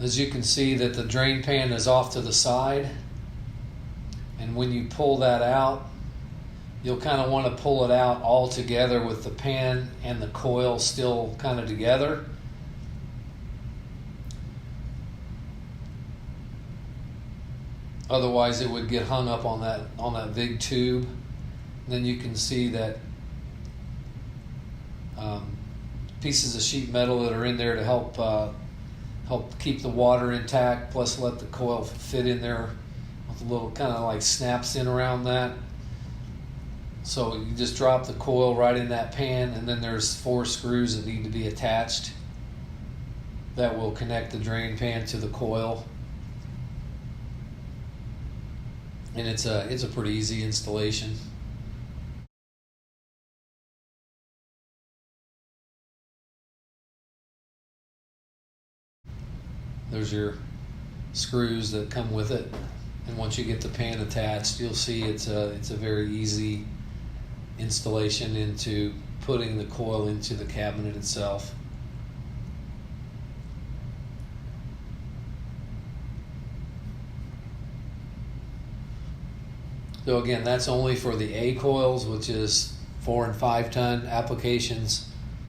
As you can see that the drain pan is off to the side, and when you pull that out, you'll kind of want to pull it out all together with the pan and the coil still kind of together. Otherwise it would get hung up on that big tube. And then you can see that pieces of sheet metal that are in there to help keep the water intact, plus let the coil fit in there with a little kind of like snaps in around that. So you just drop the coil right in that pan, and then there's 4 screws that need to be attached that will connect the drain pan to the coil. And it's a pretty easy installation. There's your screws that come with it, and once you get the pan attached, you'll see it's a very easy installation into putting the coil into the cabinet itself. So again, that's only for the A coils, which is 4 and 5 ton applications.